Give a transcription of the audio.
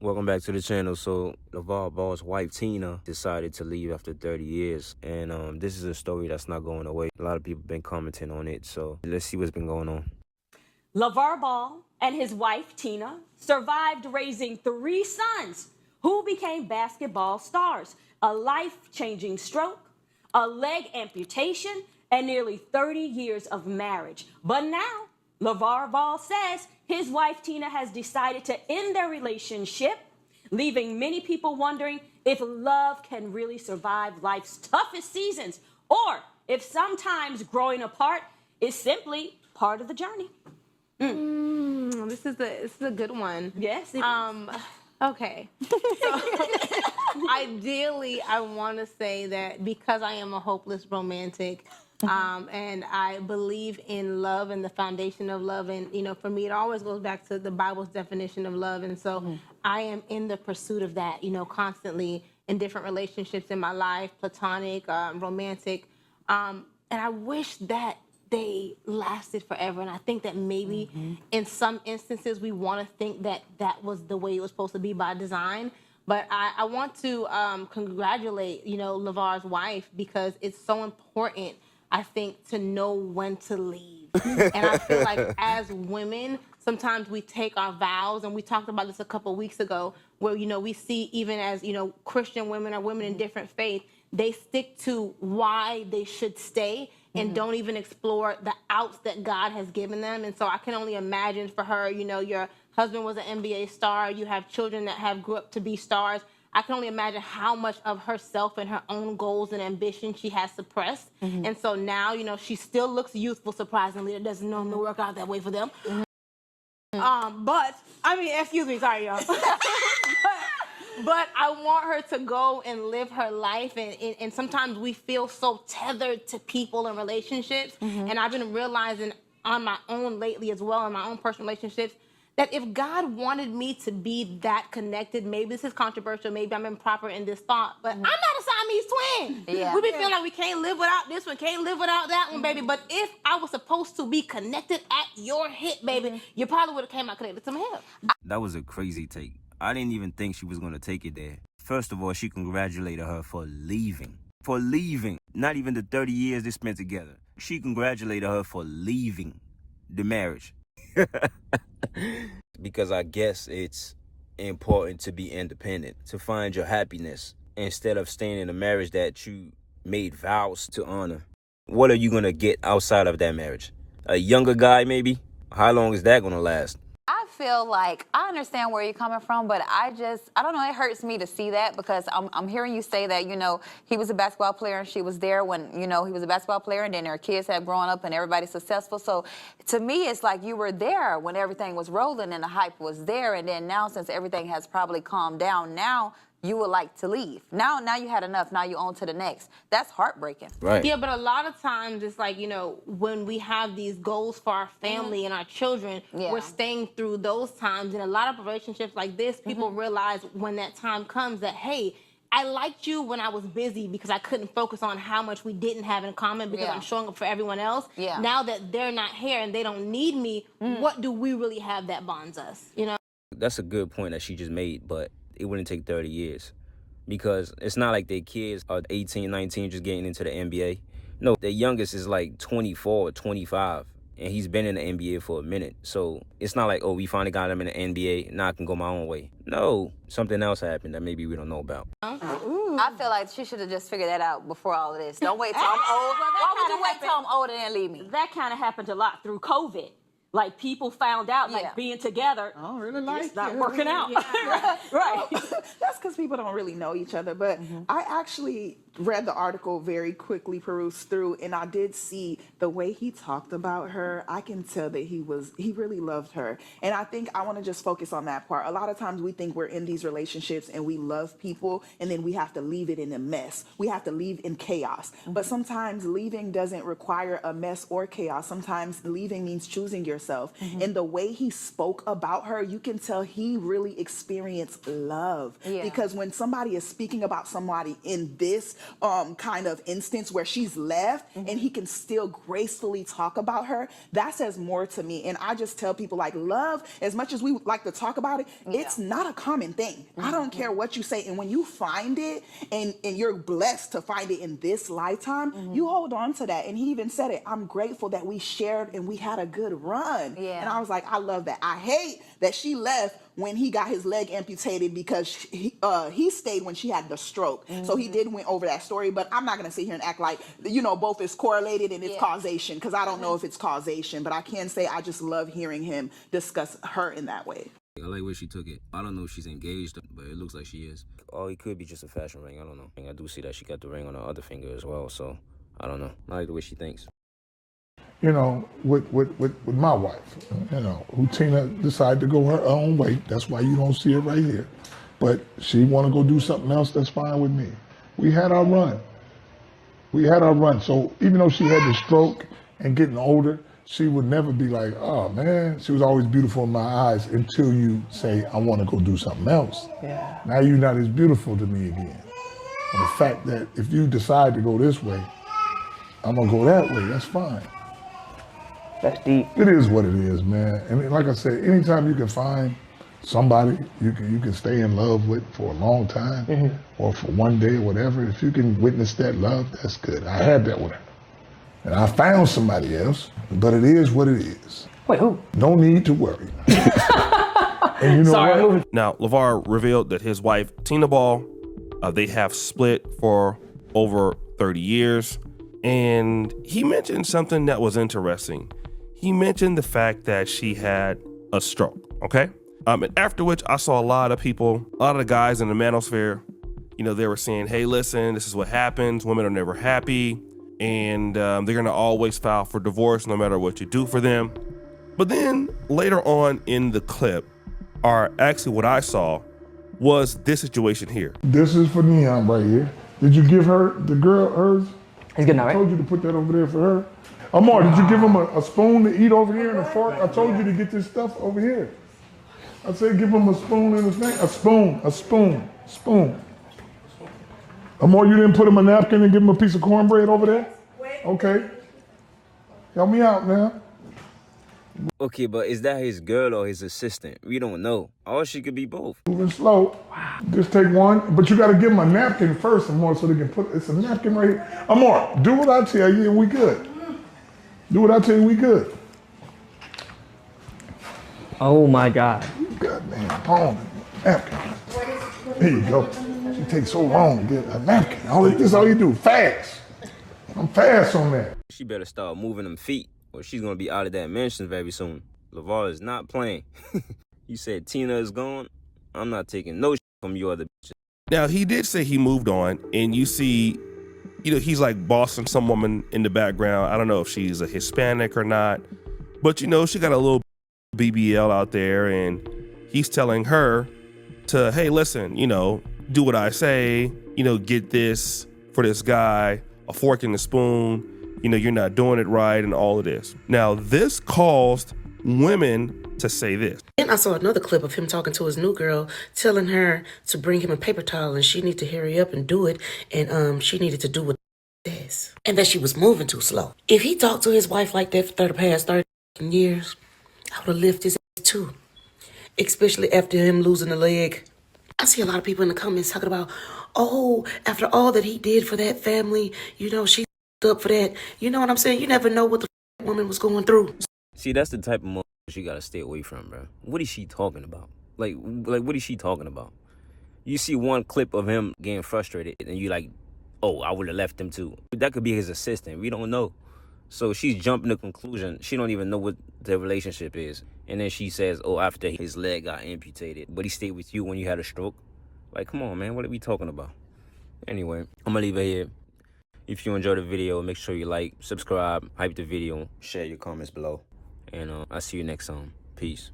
Welcome back to the channel. So LaVar Ball's wife Tina decided to leave after 30 years, and this is a story that's not going away. A lot of people been commenting on it, so let's see what's been going on. LaVar Ball and his wife Tina survived raising 3 sons who became basketball stars, a life-changing stroke, a leg amputation, and nearly 30 years of marriage. But now, LaVar Ball says his wife Tina has decided to end their relationship, leaving many people wondering if love can really survive life's toughest seasons, or if sometimes growing apart is simply part of the journey. This is a good one. Yes. Okay. So, ideally, I want to say that because I am a hopeless romantic, and I believe in love and the foundation of love, and for me, it always goes back to the Bible's definition of love, and so I am in the pursuit of that, constantly in different relationships in my life, platonic, romantic, and I wish that they lasted forever. And I think that maybe in some instances we want to think that that was the way it was supposed to be by design. But I want to congratulate, LaVar's wife, because it's so important, I think, to know when to leave. And I feel like as women, sometimes we take our vows, and we talked about this a couple weeks ago, where, we see even as, Christian women or women in different faiths, they stick to why they should stay and don't even explore the outs that God has given them. And so I can only imagine for her, your husband was an NBA star, you have children that have grew up to be stars. I can only imagine how much of herself and her own goals and ambition she has suppressed. And so now, she still looks youthful, surprisingly. It doesn't normally work out that way for them. But, I mean, excuse me, sorry, y'all. But I want her to go and live her life, and sometimes we feel so tethered to people and relationships, and I've been realizing on my own lately as well, in my own personal relationships, that if God wanted me to be that connected, maybe this is controversial, maybe I'm improper in this thought, but I'm not a Siamese twin. Yeah. We be feeling like we can't live without this one, can't live without that one, baby. But if I was supposed to be connected at your hip, baby, you probably would have came out connected to my hip. That was a crazy take. I didn't even think she was going to take it there. First of all, she congratulated her for leaving. For leaving. Not even the 30 years they spent together. She congratulated her for leaving the marriage. Because I guess it's important to be independent, to find your happiness, instead of staying in a marriage that you made vows to honor. What are you going to get outside of that marriage? A younger guy, maybe? How long is that going to last? I feel like I understand where you're coming from, but I don't know, it hurts me to see that, because I'm hearing you say that, he was a basketball player and she was there when, he was a basketball player, and then their kids have grown up and everybody's successful. So to me, it's like you were there when everything was rolling and the hype was there. And then now, since everything has probably calmed down, now you would like to leave. Now you had enough. Now you on to the next. That's heartbreaking. Right. Yeah, but a lot of times it's like, when we have these goals for our family and our children, we're staying through those times. And a lot of relationships like this, people realize when that time comes that, hey, I liked you when I was busy because I couldn't focus on how much we didn't have in common because I'm showing up for everyone else. Yeah. Now that they're not here and they don't need me, what do we really have that bonds us, That's a good point that she just made, but it wouldn't take 30 years, because it's not like their kids are 18, 19 just getting into the NBA. No, their youngest is like 24 or 25, and he's been in the NBA for a minute. So it's not like, oh, we finally got him in the NBA, now I can go my own way. No, something else happened that maybe we don't know about. I feel like she should have just figured that out before all of this. Don't wait till I'm old. Why would you wait till I'm old and then leave me? That kind of happened a lot through COVID. Like, people found out, like, being together, I don't really like it's not working out. Right. That's because people don't really know each other. But I actually read the article very quickly, perused through, and I did see the way he talked about her. I can tell that he really loved her. And I think I want to just focus on that part. A lot of times we think we're in these relationships and we love people, and then we have to leave it in a mess. We have to leave in chaos. But sometimes leaving doesn't require a mess or chaos. Sometimes leaving means choosing yourself. yourself. And the way he spoke about her, you can tell he really experienced love. Yeah. Because when somebody is speaking about somebody in this kind of instance where she's left and he can still gracefully talk about her, that says more to me. And I just tell people, like, love, as much as we like to talk about it, it's not a common thing. I don't care what you say. And when you find it and you're blessed to find it in this lifetime, you hold on to that. And he even said it, I'm grateful that we shared and we had a good run. Yeah. And I was like, I love that. I hate that she left when he got his leg amputated because he stayed when she had the stroke. So he did went over that story, but I'm not going to sit here and act like, both is correlated and it's causation, because I don't know if it's causation, but I can say I just love hearing him discuss her in that way. I like where she took it. I don't know if she's engaged, but it looks like she is. Oh, it could be just a fashion ring. I don't know. And I do see that she got the ring on her other finger as well, so I don't know. I like the way she thinks. With my wife, who Tina decided to go her own way. That's why you don't see it right here. But she want to go do something else, that's fine with me. We had our run. So even though she had the stroke and getting older, she would never be like, oh man, she was always beautiful in my eyes until you say, I want to go do something else. Yeah. Now you're not as beautiful to me again. And the fact that if you decide to go this way, I'm going to go that way, that's fine. That's deep. It is what it is, man. And like I said, anytime you can find somebody you can stay in love with for a long time or for one day or whatever, if you can witness that love, that's good. I had that with her. And I found somebody else, but it is what it is. Wait, who? No need to worry. And you know what? Now, LaVar revealed that his wife, Tina Ball, they have split for over 30 years. And he mentioned something that was interesting. He mentioned the fact that she had a stroke, okay? And after which I saw a lot of people, a lot of the guys in the manosphere, they were saying, hey, listen, this is what happens. Women are never happy. And they're gonna always file for divorce no matter what you do for them. But then later on in the clip, or actually what I saw, was this situation here. This is for Neon right here. Did you give her, the girl, hers? He's good now, right? I told you to put that over there for her. Amar, did you give him a spoon to eat over here and a fork? I told you to get this stuff over here. I said give him a spoon and a thing. A spoon. Amar, you didn't put him a napkin and give him a piece of cornbread over there? Okay. Help me out now. Okay, but is that his girl or his assistant? We don't know. Or she could be both. Moving slow. Just take one, but you got to give him a napkin first, Amar, so they can put, it's a napkin right here. Amar, do what I tell you and we good. Do what I tell you, we good. Oh my God. God damn, hold on, napkin. There you go. She takes so long to get a napkin. This is all you do, fast. I'm fast on that. She better start moving them feet or she's going to be out of that mansion very soon. LaVar is not playing. You said Tina is gone. I'm not taking no shit from you other bitches. Now, he did say he moved on, and you see, he's like bossing some woman in the background. I don't know if she's a Hispanic or not, but she got a little BBL out there, and he's telling her to, hey, listen, do what I say, get this for this guy, a fork and a spoon, you're not doing it right and all of this. Now, this caused women to say this. And I saw another clip of him talking to his new girl, telling her to bring him a paper towel and she needed to hurry up and do it. And she needed to do what says. And that she was moving too slow. If he talked to his wife like that for the past 30 years, I would have lifted his ass too. Especially after him losing a leg. I see a lot of people in the comments talking about, oh, after all that he did for that family, she up for that. You know what I'm saying? You never know what the woman was going through. See, that's the type of mother you gotta stay away from, bro. What is she talking about? Like what is she talking about? You see one clip of him getting frustrated and you like, oh, I would have left him too. That could be his assistant. We don't know. So she's jumping to conclusion. She don't even know what the relationship is. And then she says, oh, after his leg got amputated, but he stayed with you when you had a stroke. Like, come on, man. What are we talking about? Anyway, I'm gonna leave it here. If you enjoyed the video, make sure you like, subscribe, hype the video, share your comments below. And I'll see you next time. Peace.